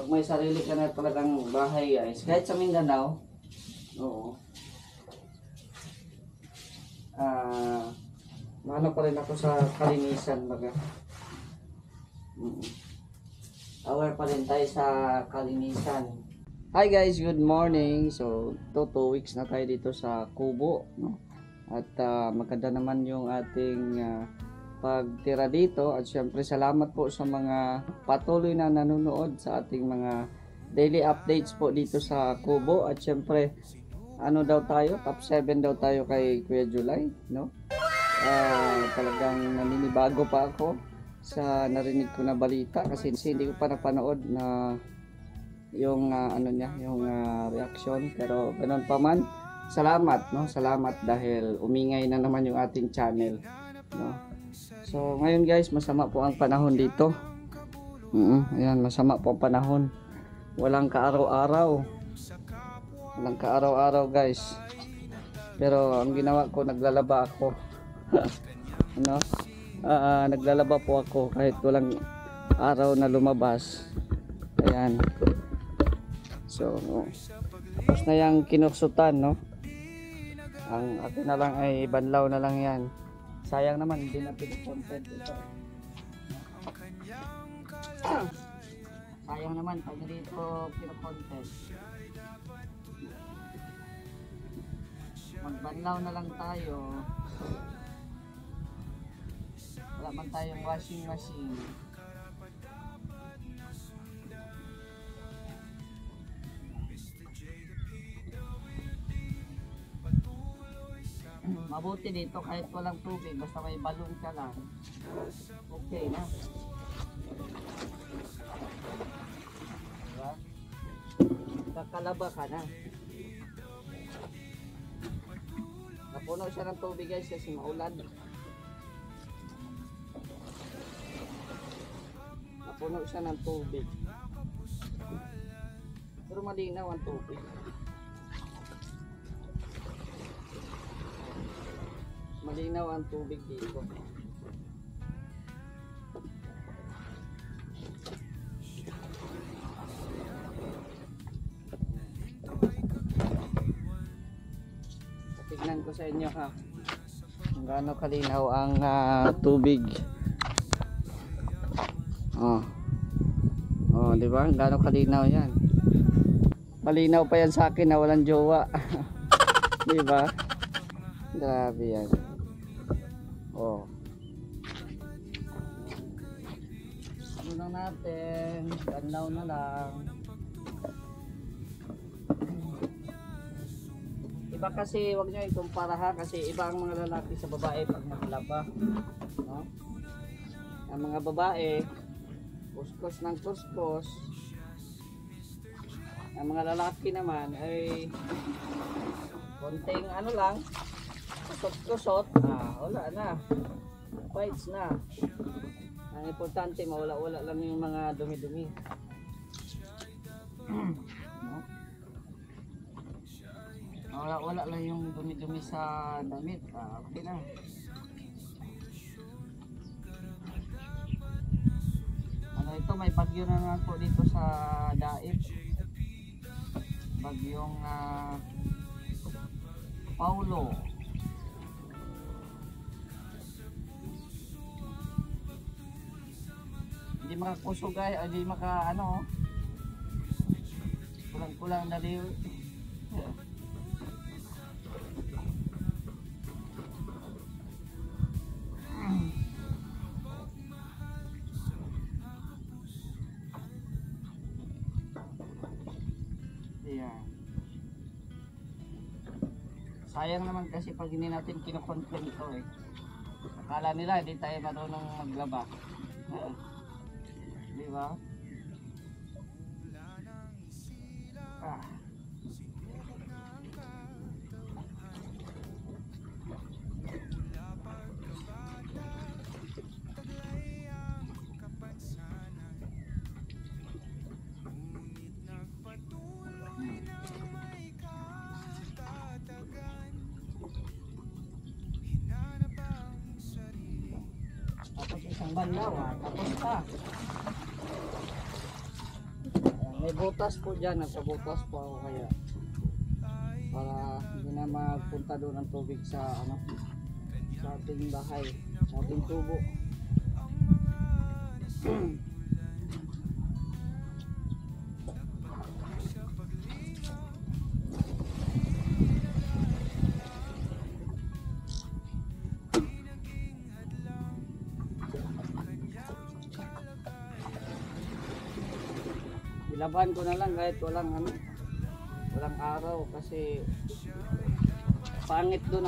pag may sarili ka na talagang bahay guys, kahit sa Mindanao, oo. Ano pa rin ako sa kalinisan baga. Aware pa rin tayo sa kalinisan. Hi guys, good morning. So, 2 weeks na tayo dito sa Kubo, no? At maganda naman yung ating pagtira dito. At syempre salamat po sa mga patuloy na nanonood sa ating mga daily updates po dito sa Kubo. At syempre, ano daw tayo? Top 7 daw tayo kay Kuya July, no? Talagang naninibago pa ako sa narinig ko na balita kasi hindi ko pa napanood na yung ano niya, yung reaction, pero ganoon pa man, salamat, no? Salamat dahil umingay na naman yung ating channel, no? So ngayon guys, masama po ang panahon dito. Ayan, masama po ang panahon. Walang kaaraw-araw. Walang kaaraw-araw guys. Pero ang ginawa ko, naglalaba ako. Ano? Naglalaba po ako kahit walang araw na lumabas. Ayan. So, tapos na yung kinuksutan, no? Ang akin na lang ay banlaw na lang yan. Sayang naman, hindi na pinakontent ito. Sayang naman pag dito pinakontent. Magbanlaw na lang tayo. Wala man tayong washing machine. Mabuti dito kahit walang tubig, basta may balon ka lang, okay na. Diba? Kakalaba ka na. Napuno siya ng tubig guys kasi maulan. Napuno siya ng tubig. Pero malinaw ang tubig. Malinaw ang tubig dito. Tignan ko sa inyo ha kung gaano kalinaw ang tubig. Di ba? Gaano kalinaw yan. Malinaw pa yan sa akin na walang jowa. Di ba? Grabe yan. Ano na natin? Banlaw na lang. Iba kasi, wag nyo ikumpara ha, kasi iba ang mga lalaki sa babae pag naglaba, no? Ang mga babae, kuskus ng kuskus. Ang mga lalaki naman ay konting ano lang, kusot-kusot, wala na, fights na. Ang importante, mawala-wala lang yung mga dumi-dumi. No? Wala lang yung dumi-dumi sa damit. Okay na. Ano ito, may bagyo na naman po dito sa Daip. Bagyong Paulo. Hindi makakusog guys, hindi maka ano. Kulang-kulang na liw. Sayang naman kasi pag hindi natin kinocontent ito eh. Akala nila hindi tayo marunong maglaba. Di ba? Tapos isang banlaw tapos pa. May butas po dyan, nagpabutas po ako kaya para hindi na magpunta doon ang tubig sa sa ating bahay, sa ating tubo. Ilaban ko na lang kahit walang walang araw kasi pangit doon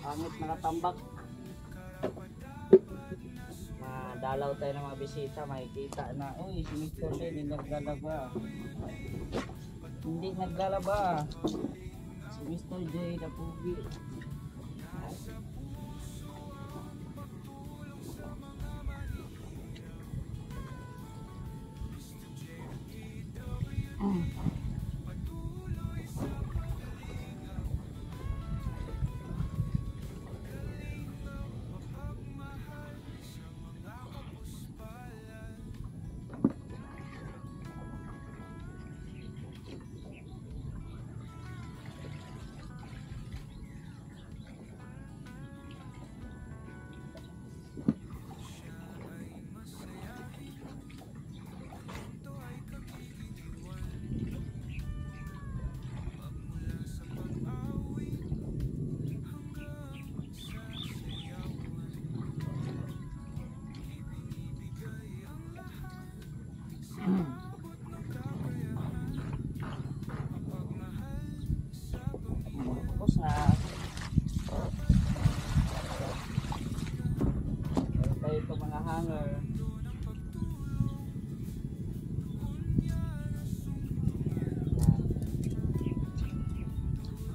pangit nakatambak. Madalaw tayo ng mga bisita, makikita na uy si Mr. Len hindi naglalaba, hindi naglalaba si Mr. J na pugi. Tapos na meron tayo itong mga hanger.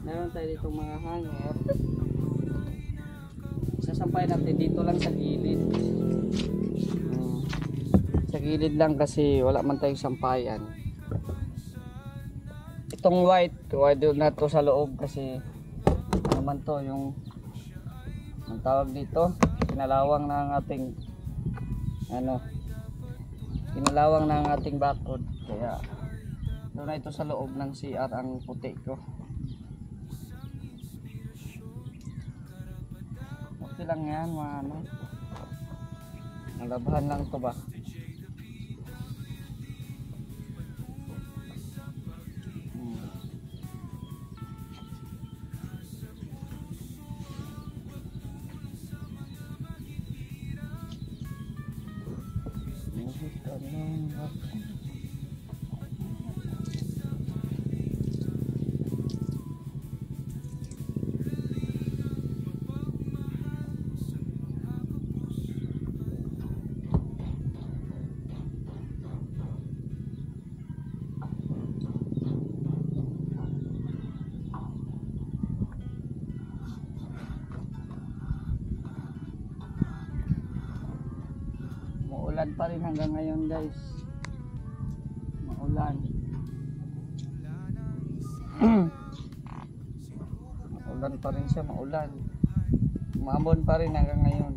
Meron tayo ditong mga hanger. Sasampay natin dito lang sa gilid. Sa gilid lang kasi wala man tayong sampayan. Itong white, doon na to sa loob kasi ano man to yung ang tawag dito, kinalawang na ang ating kinalawang na ang ating bakod. Kaya doon na ito sa loob ng CR ang puti ko. Okay lang yan, nalabahan lang to ba. Maulan pa rin hanggang ngayon guys. Maulan. Maulan pa rin siya, maulan. Umambon pa rin hanggang ngayon.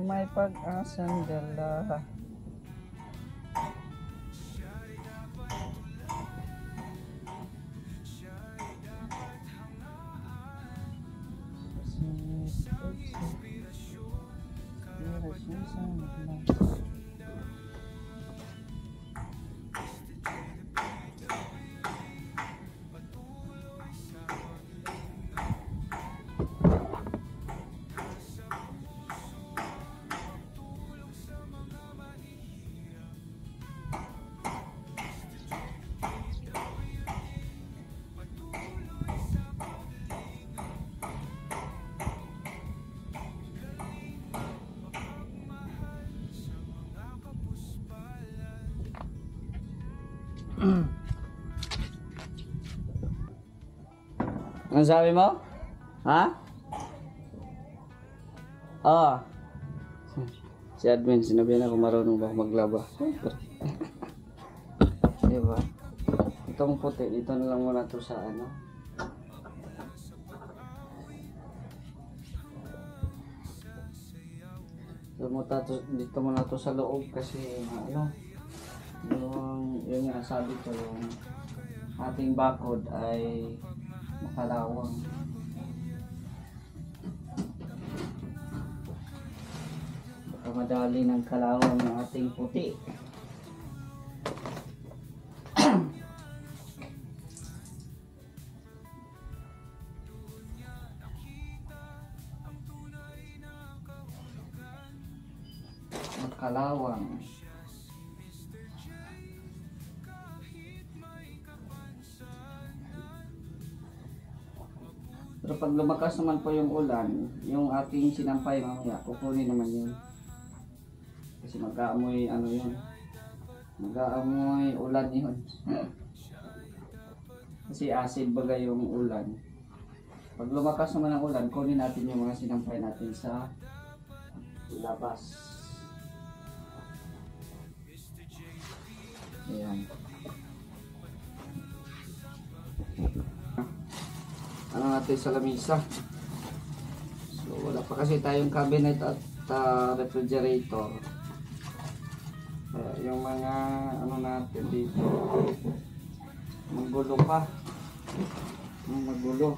May pag-asang dala. Ano sabi mo? Ha? Ah. Si admin, sinabihan ako marunong ba ako maglaba. Diba? Itong puti, dito na lang muna to sa ano. Dito muna to sa loob kasi ano, yung nga sabi ko, yung ating bakod ay makalawang. Baka madali ng kalawang ng ating puti. Makalawang. Pero pag lumakas naman po yung ulan, yung ating sinampay mamaya, kukunin naman yun. Kasi mag-aamoy ano yun. Mag-aamoy ulan yun. Kasi acid bagay yung ulan. Pag lumakas naman ang ulan, kunin natin yung mga sinampay natin sa labas. Ayan. Ano natin sa lamisa. So wala pa kasi tayong cabinet at refrigerator. Kaya yung mga ano natin dito, magulo pa. Magulo.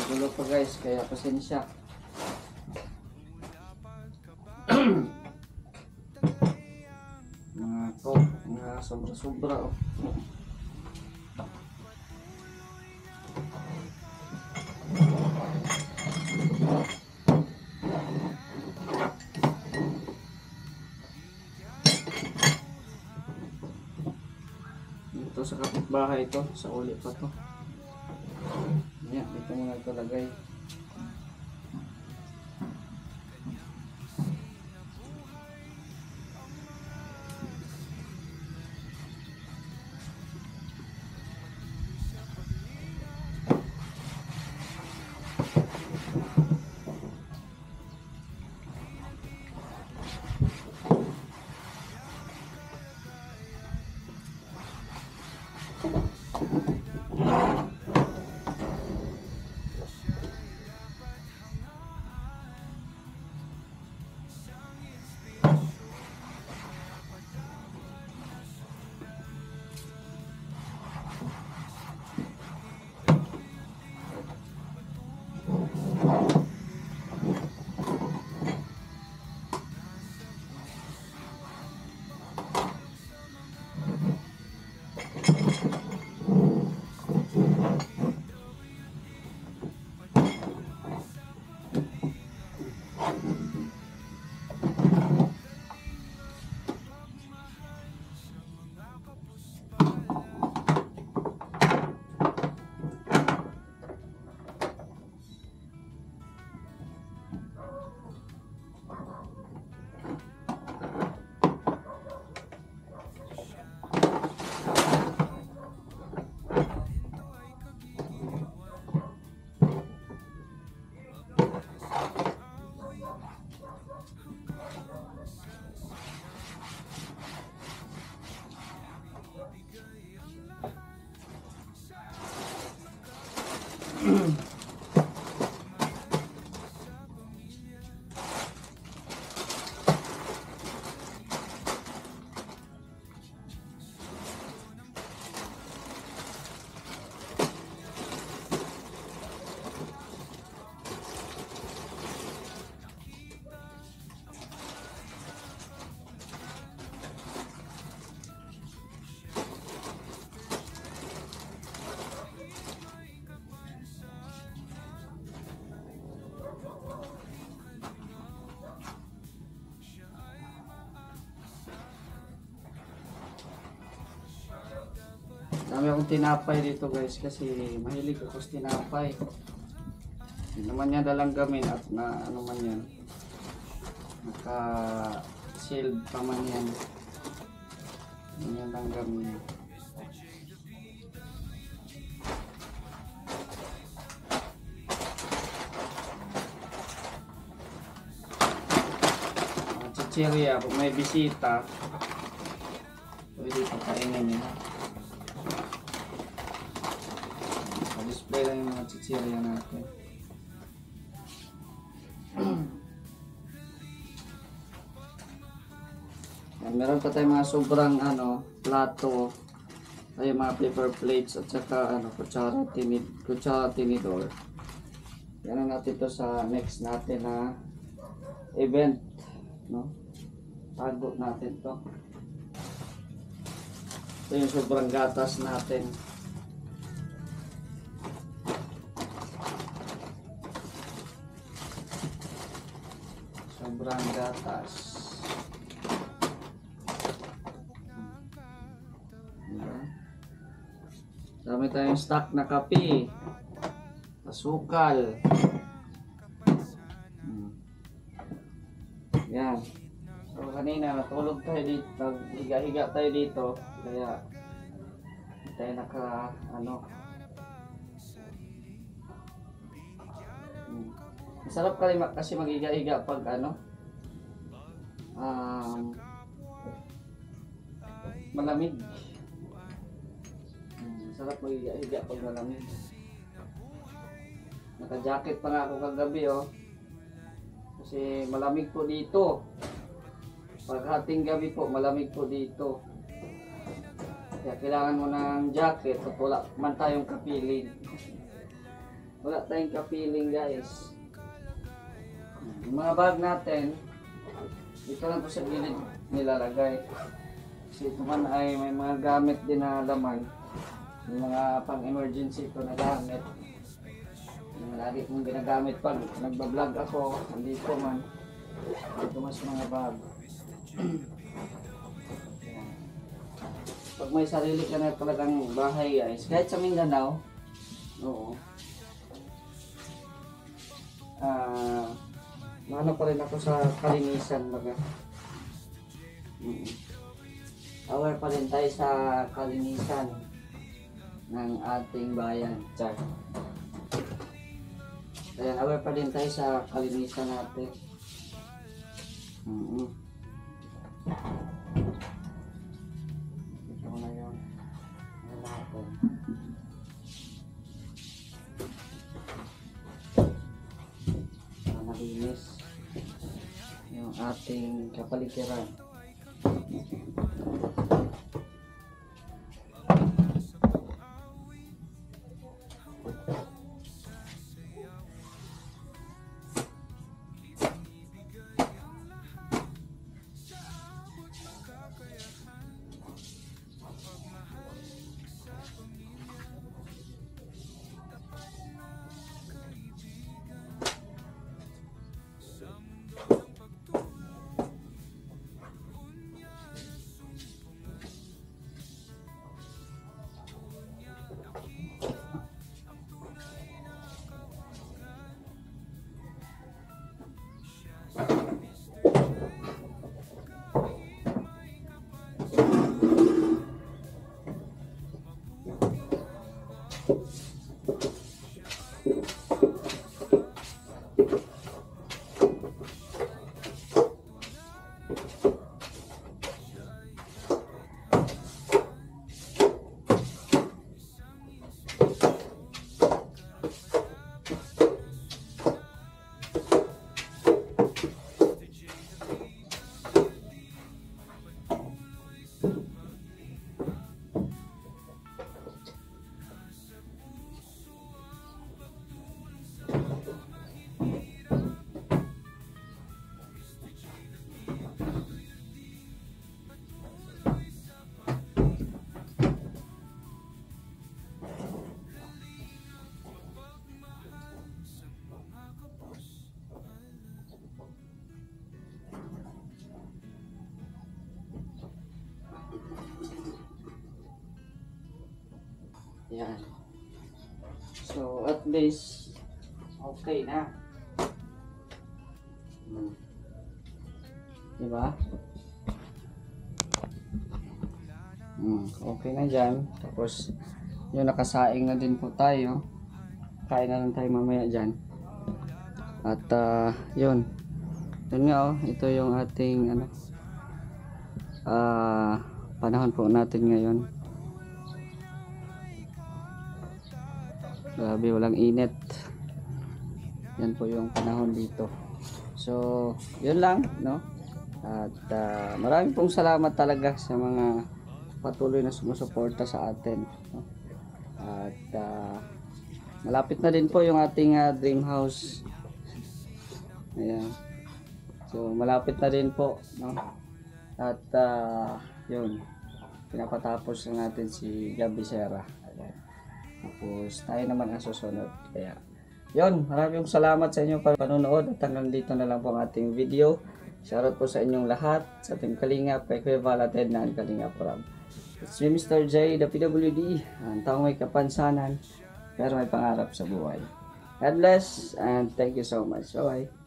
Magulo pa guys, kaya pasensya. Mga sobra-sobra oh. Ito sa kapitbahay ito, sa uli pa to. Yan, dito muna ito lagay. Marami akong tinapay dito guys kasi mahilig ako sa tinapay. Hindi naman yan dalang gamin at na ano man yan. Naka-sealed pa man yan. Yan lang gamin. Chichirya, kung may bisita, pwede pakainin nila. Display lang yung mga chichirya natin. Yan, meron pa tayong mga sobrang plato, ay mga paper plates at saka kutsara tinidor. Yan ang natin to sa next natin na event, no? Tago natin to. Ito yung sobrang gatas natin. Sobrang gatas. Dami tayong stock na kape, asukal. Yan. So kanina natulog tayo dito, naghiga-higa tayo dito, kaya tayo naka masarap kasi maghiga-higa pag malamig. Masarap maghiga-higa pag malamig. Naka-jacket pa nga ako kagabi kasi malamig po dito. Pag hating gabi po, malamig po dito. Kaya kailangan mo ng jacket at wala man tayong kapiling. Wala tayong kapiling guys. Yung mga bag natin, dito lang po sa gilid nilalagay. Kasi ito man ay may mga gamit din na laman. Yung mga pang-emergency ko na gamit. Yung lagi kong ginagamit pag nagbablog ako, andito man. Dito mas mga bag. Pag may sarili ka na talagang bahay guys, kahit sa Mindanao, ano pa rin ako sa kalinisan baga. Aware pa rin tayo sa kalinisan ng ating bayan. Ayan, aware pa rin tayo sa kalinisan natin. Ito na yun. Ayan natin. Para malinis yung ating kapaligiran. Ayan. So, at least, okay na. Diba? Okay na dyan. Tapos, yun, nakasaing na din po tayo. Kain na lang tayo mamaya dyan. At, yun. Yun nga, ito yung ating, panahon po natin ngayon. Grabe, walang init. Yan po yung panahon dito. So, yun lang, no? At maraming pong salamat talaga sa mga patuloy na sumusuporta sa atin, no? At malapit na din po yung ating dream house. Ayan. So, malapit na din po, no? At yun, pinapatapos na natin si Gabi Serra. Ayan. Tapos tayo naman ang susunod. Kaya yun, maraming salamat sa inyong panonood at hanggang dito na lang po ang ating video. Shoutout po sa inyong lahat, sa ating Kalingap, kay Kuya Valated na ang Kalingap Rob. It's me, Mr. J, the PWD, ang taong may kapansanan pero may pangarap sa buhay. God bless and thank you so much. Bye-bye.